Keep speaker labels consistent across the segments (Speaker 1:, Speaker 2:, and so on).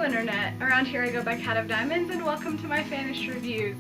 Speaker 1: Internet. Around here I go by Cat of Diamonds, and welcome to my FannishReviews.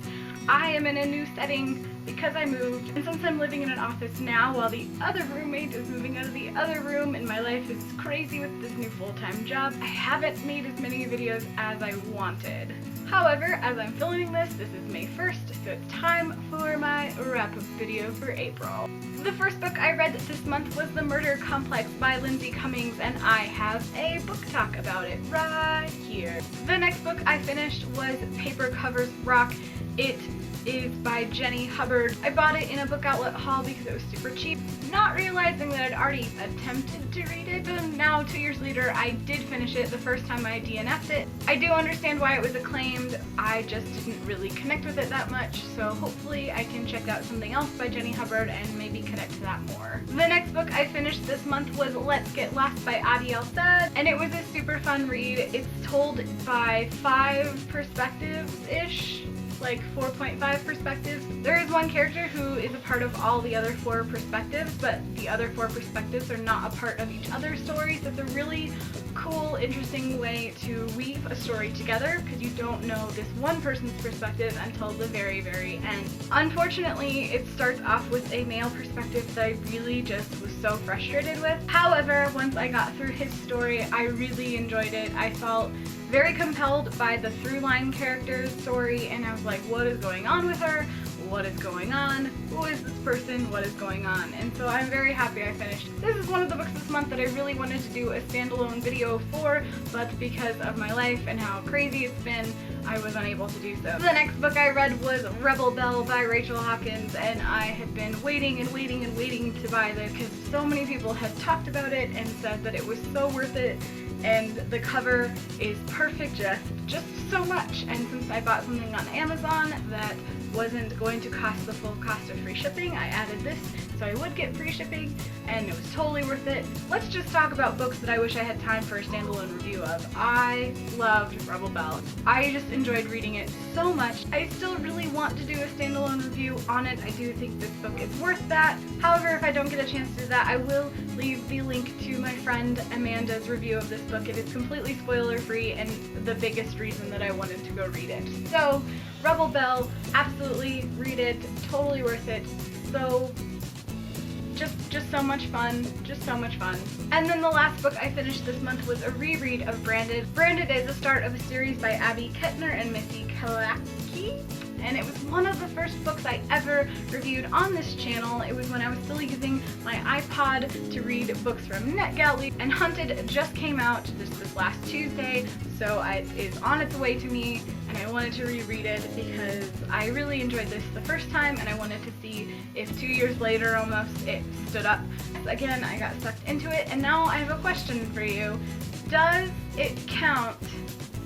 Speaker 1: I am in a new setting because I moved, and since I'm living in an office now while the other roommate is moving out of the other room and my life is crazy with this new full-time job, I haven't made as many videos as I wanted. However, as I'm filming this is May 1st, so it's time for my wrap-up video for April. The first book I read this month was The Murder Complex by Lindsay Cummings, and I have a book talk about it right here. The next book I finished was Paper Covers Rock. It is by Jenny Hubbard. I bought it in a book outlet haul because it was super cheap, not realizing that I'd already attempted to read it. And now 2 years later I did finish it the first time I DNF'd it. I do understand why it was acclaimed, I just didn't really connect with it that much, so hopefully I can check out something else by Jenny Hubbard and maybe connect to that more. The next book I finished this month was Let's Get Lost by Alsaid, and it was a super fun read. It's told by 5 perspectives-ish. Like 4.5 perspectives. There is one character who is a part of all the other 4 perspectives, but the other 4 perspectives are not a part of each other's story, so it's a really cool, interesting way to weave a story together because you don't know this one person's perspective until the very, very end. Unfortunately, it starts off with a male perspective that I really just was so frustrated with. However, once I got through his story, I really enjoyed it. I felt very compelled by the through-line character's story, and I was like, what is going on with her? What is going on? Who is this person? What is going on? And so I'm very happy I finished. This is one of the books this month that I really wanted to do a standalone video for, but because of my life and how crazy it's been, I was unable to do so. The next book I read was Belle by Rachel Hawkins, and I had been waiting and waiting and waiting to buy this because so many people had talked about it and said that it was so worth it. And the cover is perfect, just so much. And since I bought something on Amazon that wasn't going to cost the full cost of free shipping, I added this so I would get free shipping, and it was totally worth it. Let's just talk about books that I wish I had time for a standalone review of. I loved Belle. I just enjoyed reading it so much. I still really want to do a standalone review on it. I do think this book is worth that. However, if I don't get a chance to do that, I will leave the link to my friend Amanda's review of this book. It is completely spoiler free and the biggest reason that I wanted to go read it. So, Belle, absolutely read it, totally worth it. So, just so much fun, just so much fun. And then the last book I finished this month was a reread of Branded. Branded is the start of a series by Ketner and Missy, Kalicicki. And it was one of the first books I ever reviewed on this channel. It was when I was still using my iPod to read books from NetGalley, and Hunted just came out this last Tuesday, so it is on its way to me, and I wanted to reread it because I really enjoyed this the first time, and I wanted to see if 2 years later almost it stood up. Again, I got sucked into it, and now I have a question for you. Does it count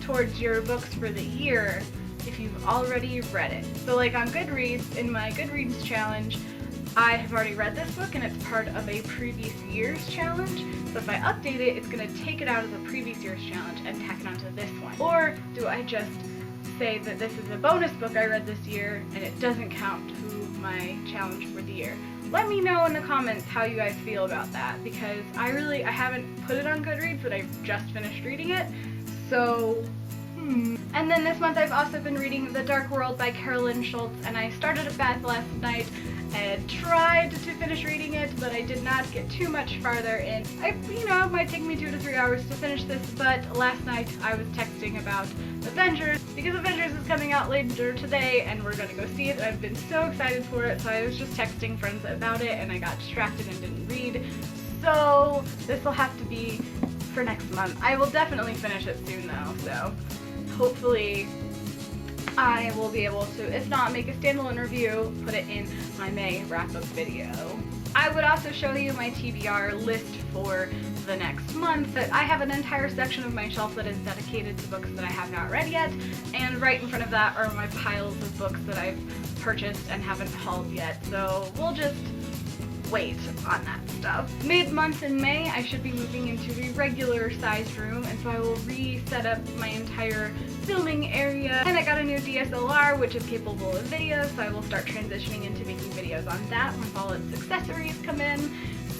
Speaker 1: towards your books for the year if you've already read it? So like on Goodreads, in my Goodreads challenge, I have already read this book and it's part of a previous year's challenge. So if I update it, it's going to take it out of the previous year's challenge and tack it onto this one. Or do I just say that this is a bonus book I read this year and it doesn't count to my challenge for the year? Let me know in the comments how you guys feel about that, because I haven't put it on Goodreads, but I've just finished reading it. So And then this month I've also been reading The Dark World by Carolyn Schultz, and I started at that last night and tried to finish reading it, but I did not get too much farther in. It might take me 2 to 3 hours to finish this, but last night I was texting about Avengers, because Avengers is coming out later today and we're gonna go see it. I've been so excited for it, so I was just texting friends about it and I got distracted and didn't read. So this will have to be for next month. I will definitely finish it soon though, so hopefully I will be able to, if not make a standalone review, put it in my May wrap-up video. I would also show you my TBR list for the next month. I have an entire section of my shelf that is dedicated to books that I have not read yet, and right in front of that are my piles of books that I've purchased and haven't hauled yet, so we'll just wait on that stuff. Mid-month in May, I should be moving into the regular sized room, and so I will reset up my entire filming area. And I got a new DSLR, which is capable of video, so I will start transitioning into making videos on that once all its accessories come in.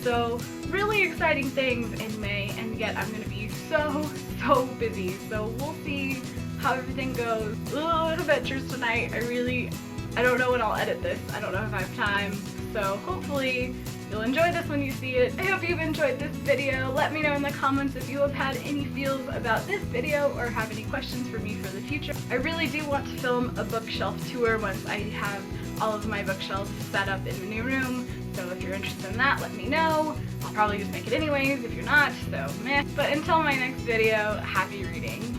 Speaker 1: So really exciting things in May, and yet I'm going to be so busy, so we'll see how everything goes. Adventures tonight. I don't know when I'll edit this. I don't know if I have time, so hopefully you'll enjoy this when you see it. I hope you've enjoyed this video. Let me know in the comments if you have had any feels about this video or have any questions for me for the future. I really do want to film a bookshelf tour once I have all of my bookshelves set up in the new room, so if you're interested in that, let me know. I'll probably just make it anyways if you're not, so meh. But until my next video, happy reading.